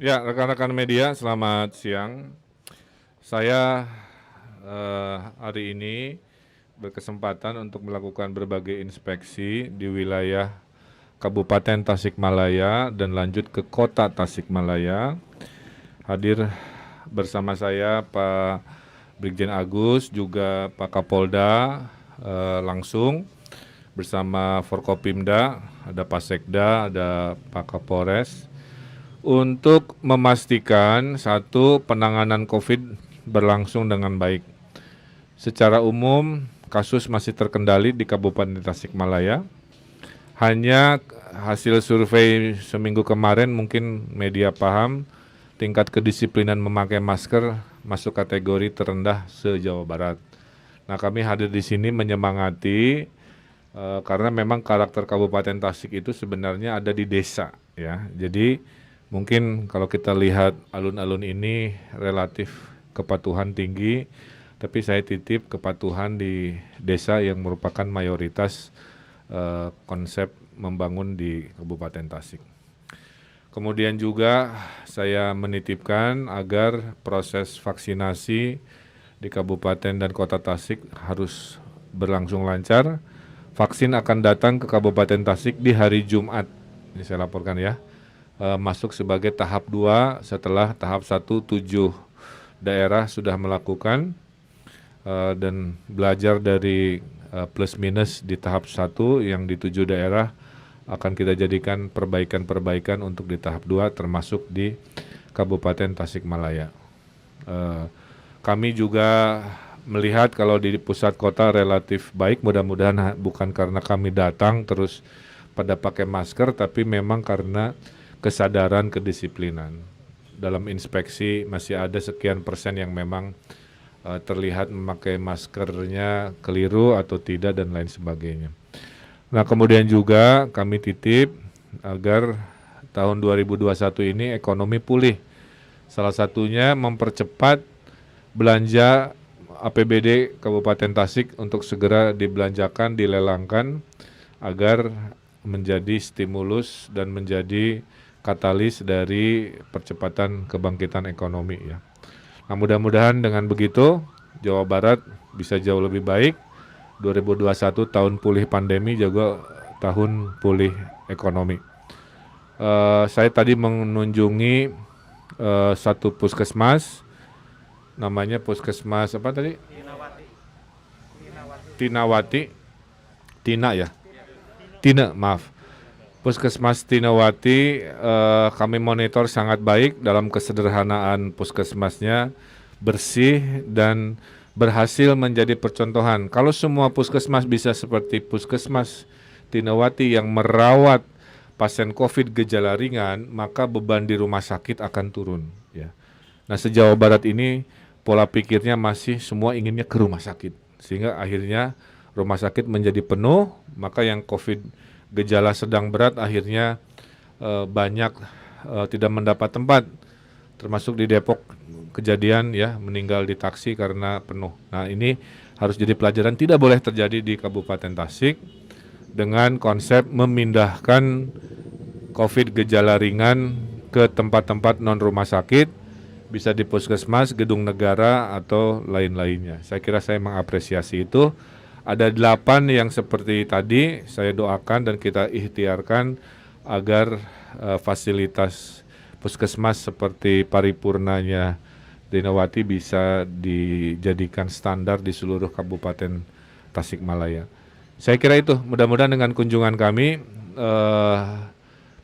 Ya, rekan-rekan media, selamat siang. Saya hari ini berkesempatan untuk melakukan berbagai inspeksi di wilayah Kabupaten Tasikmalaya dan lanjut ke Kota Tasikmalaya. Hadir bersama saya Pak Brigjen Agus, juga Pak Kapolda langsung bersama Forkopimda, ada Pak Sekda, ada Pak Kapolres, untuk memastikan satu, penanganan COVID berlangsung dengan baik. Secara umum, kasus masih terkendali di Kabupaten Tasikmalaya. Hanya hasil survei seminggu kemarin mungkin media paham, tingkat kedisiplinan memakai masker masuk kategori terendah se-Jawa Barat. Nah, kami hadir di sini menyemangati karena memang karakter Kabupaten Tasik itu sebenarnya ada di desa, ya. Jadi mungkin kalau kita lihat alun-alun ini relatif kepatuhan tinggi, tapi saya titip kepatuhan di desa yang merupakan mayoritas konsep membangun di Kabupaten Tasik. Kemudian juga saya menitipkan agar proses vaksinasi di Kabupaten dan Kota Tasik harus berlangsung lancar. Vaksin akan datang ke Kabupaten Tasik di hari Jumat, ini saya laporkan ya, masuk sebagai tahap 2 setelah tahap 1 7 daerah sudah melakukan, dan belajar dari plus minus di tahap 1 yang di 7 daerah akan kita jadikan perbaikan-perbaikan untuk di tahap 2 termasuk di Kabupaten Tasikmalaya. Kami juga melihat kalau di pusat kota relatif baik, mudah-mudahan bukan karena kami datang terus pada pakai masker, tapi memang karena kesadaran kedisiplinan. Dalam inspeksi masih ada sekian persen yang memang terlihat memakai maskernya keliru atau tidak dan lain sebagainya. Nah, kemudian juga kami titip agar tahun 2021 ini ekonomi pulih. Salah satunya mempercepat belanja APBD Kabupaten Tasik untuk segera dibelanjakan, dilelangkan agar menjadi stimulus dan menjadi katalis dari percepatan kebangkitan ekonomi, ya. Nah, mudah-mudahan dengan begitu Jawa Barat bisa jauh lebih baik. 2021 tahun pulih pandemi, juga tahun pulih ekonomi. Saya tadi mengunjungi satu puskesmas, namanya puskesmas apa tadi? Tinawati. Tina ya? Tina, maaf. Puskesmas Tinawati, kami monitor sangat baik dalam kesederhanaan puskesmasnya, bersih dan berhasil menjadi percontohan. Kalau semua puskesmas bisa seperti puskesmas Tinawati yang merawat pasien COVID gejala ringan, maka beban di rumah sakit akan turun, ya. Nah, se-Jawa Barat ini pola pikirnya masih semua inginnya ke rumah sakit, sehingga akhirnya rumah sakit menjadi penuh, maka yang COVID gejala sedang berat akhirnya banyak tidak mendapat tempat, termasuk di Depok kejadian ya, meninggal di taksi karena penuh. Nah, ini harus jadi pelajaran, tidak boleh terjadi di Kabupaten Tasik dengan konsep memindahkan COVID gejala ringan ke tempat-tempat non rumah sakit, bisa di puskesmas, gedung negara, atau lain-lainnya. Saya kira saya mengapresiasi itu. Ada 8 yang seperti tadi, saya doakan dan kita ikhtiarkan agar fasilitas puskesmas seperti paripurnanya Tinawati bisa dijadikan standar di seluruh Kabupaten Tasikmalaya. Saya kira itu, mudah-mudahan dengan kunjungan kami,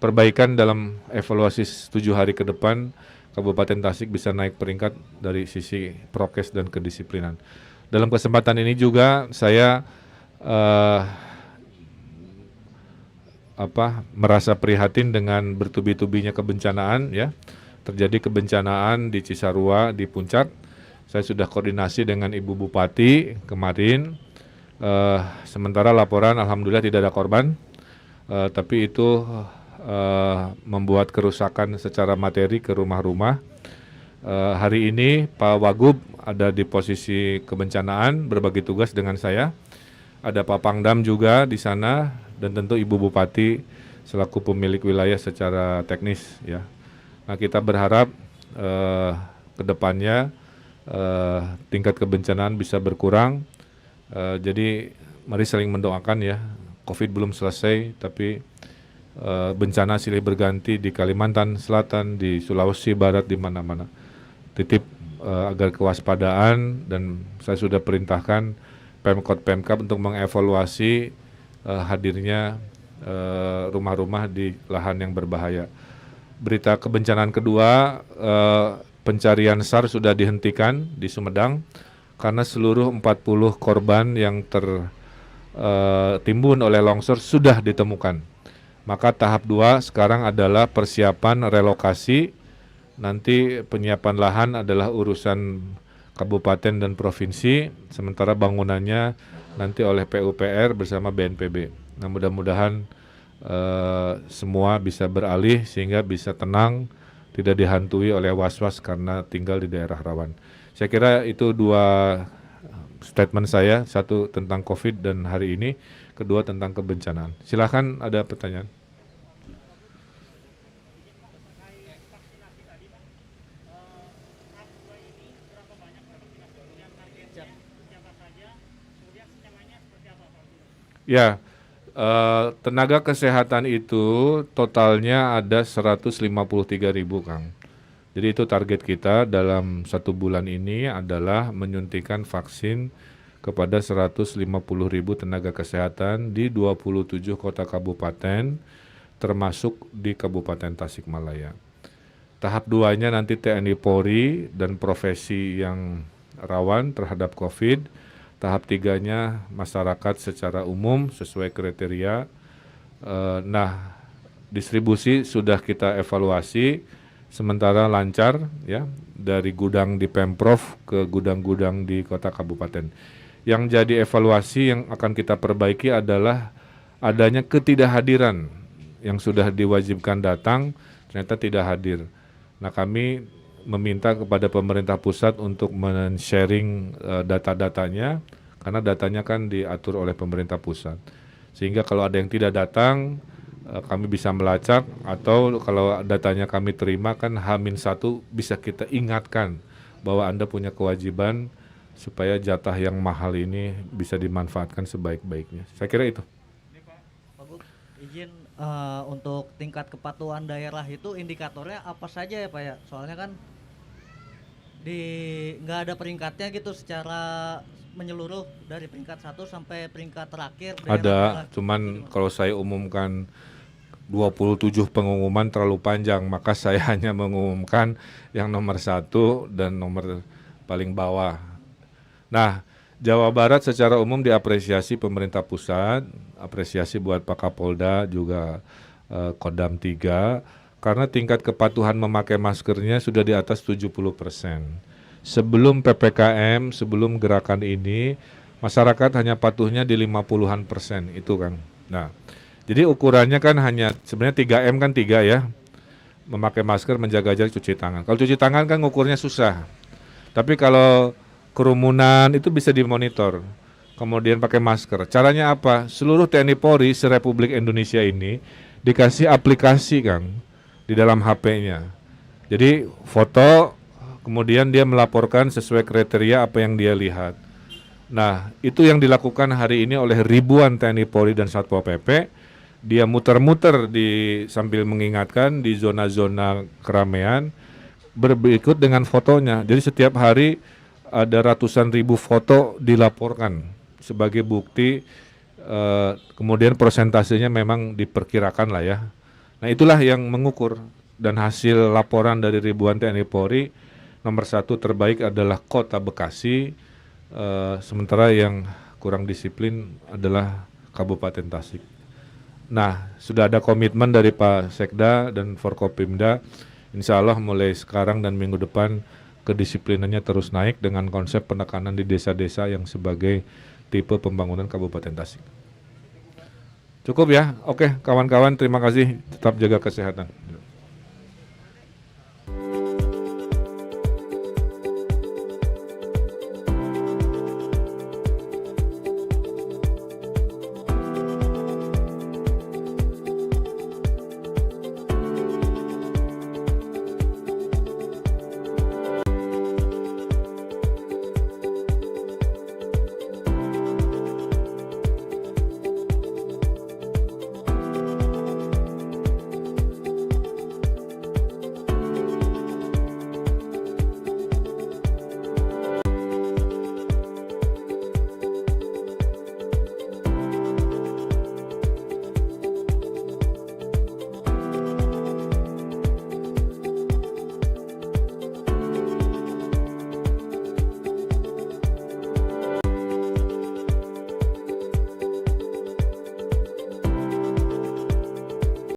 perbaikan dalam evaluasi 7 hari ke depan, Kabupaten Tasik bisa naik peringkat dari sisi prokes dan kedisiplinan. Dalam kesempatan ini juga saya merasa prihatin dengan bertubi-tubinya kebencanaan, ya. Terjadi kebencanaan di Cisarua, di Puncak. Saya sudah koordinasi dengan Ibu Bupati kemarin. Sementara laporan alhamdulillah tidak ada korban, tapi itu membuat kerusakan secara materi ke rumah-rumah. Hari ini Pak Wagub ada di posisi kebencanaan, berbagi tugas dengan saya. Ada Pak Pangdam juga di sana, dan tentu Ibu Bupati selaku pemilik wilayah secara teknis, ya. Nah, kita berharap ke depannya tingkat kebencanaan bisa berkurang. Jadi mari saling mendoakan ya. COVID belum selesai, tapi bencana silih berganti di Kalimantan Selatan, di Sulawesi Barat, di mana-mana. Titip agar kewaspadaan, dan saya sudah perintahkan Pemkab untuk mengevaluasi hadirnya rumah-rumah di lahan yang berbahaya. Berita kebencanaan kedua, pencarian SAR sudah dihentikan di Sumedang karena seluruh 40 korban yang tertimbun oleh longsor sudah ditemukan. Maka tahap 2 sekarang adalah persiapan relokasi. Nanti penyiapan lahan adalah urusan kabupaten dan provinsi, sementara bangunannya nanti oleh PUPR bersama BNPB. Nah, mudah-mudahan semua bisa beralih sehingga bisa tenang, tidak dihantui oleh was-was karena tinggal di daerah rawan. Saya kira itu dua statement saya, satu tentang COVID dan hari ini, kedua tentang kebencanaan. Silakan ada pertanyaan. Ya, tenaga kesehatan itu totalnya ada 153.000, Kang. Jadi itu target kita dalam 1 bulan ini adalah menyuntikan vaksin kepada 150.000 tenaga kesehatan di 27 kota kabupaten, termasuk di Kabupaten Tasikmalaya. Tahap 2-nya nanti TNI Polri dan profesi yang rawan terhadap COVID. Tahap 3-nya masyarakat secara umum sesuai kriteria. Nah, distribusi sudah kita evaluasi, sementara lancar ya, dari gudang di Pemprov ke gudang-gudang di kota kabupaten. Yang jadi evaluasi yang akan kita perbaiki adalah adanya ketidakhadiran yang sudah diwajibkan datang ternyata tidak hadir. Nah, kami meminta kepada pemerintah pusat untuk men-sharing data-datanya, karena datanya kan diatur oleh pemerintah pusat. Sehingga kalau ada yang tidak datang, kami bisa melacak, atau kalau datanya kami terima kan H-1 bisa kita ingatkan bahwa Anda punya kewajiban supaya jatah yang mahal ini bisa dimanfaatkan sebaik-baiknya. Saya kira itu. Pak Gub, izin untuk tingkat kepatuhan daerah itu indikatornya apa saja ya Pak ya? Soalnya kan nggak ada peringkatnya gitu secara menyeluruh dari peringkat 1 sampai peringkat terakhir. Ada, cuman kalau saya umumkan 27 pengumuman terlalu panjang, maka saya hanya mengumumkan yang nomor 1 dan nomor paling bawah. Nah, Jawa Barat secara umum diapresiasi pemerintah pusat, apresiasi buat Pak Kapolda juga Kodam 3, karena tingkat kepatuhan memakai maskernya sudah di atas 70%. Sebelum PPKM, sebelum gerakan ini, masyarakat hanya patuhnya di 50-an% itu kan. Nah, jadi ukurannya kan hanya sebenarnya 3M kan 3 ya. Memakai masker, menjaga jarak, cuci tangan. Kalau cuci tangan kan ngukurnya susah. Tapi kalau kerumunan itu bisa dimonitor. Kemudian pakai masker. Caranya apa? Seluruh TNI Polri se-Republik Indonesia ini dikasih aplikasi, Kang, di dalam HP-nya. Jadi foto, kemudian dia melaporkan sesuai kriteria apa yang dia lihat. Nah, itu yang dilakukan hari ini oleh ribuan TNI Polri dan Satpol PP. Dia muter-muter sambil mengingatkan di zona-zona keramaian, berikut dengan fotonya. Jadi setiap hari ada ratusan ribu foto dilaporkan sebagai bukti. Kemudian persentasenya memang diperkirakan lah ya. Nah, itulah yang mengukur, dan hasil laporan dari ribuan TNI Polri, nomor 1 terbaik adalah Kota Bekasi, sementara yang kurang disiplin adalah Kabupaten Tasik. Nah, sudah ada komitmen dari Pak Sekda dan Forkopimda, insya Allah mulai sekarang dan minggu depan kedisiplinannya terus naik dengan konsep penekanan di desa-desa yang sebagai tipe pembangunan Kabupaten Tasik. Cukup ya? Oke, kawan-kawan, terima kasih. Tetap jaga kesehatan.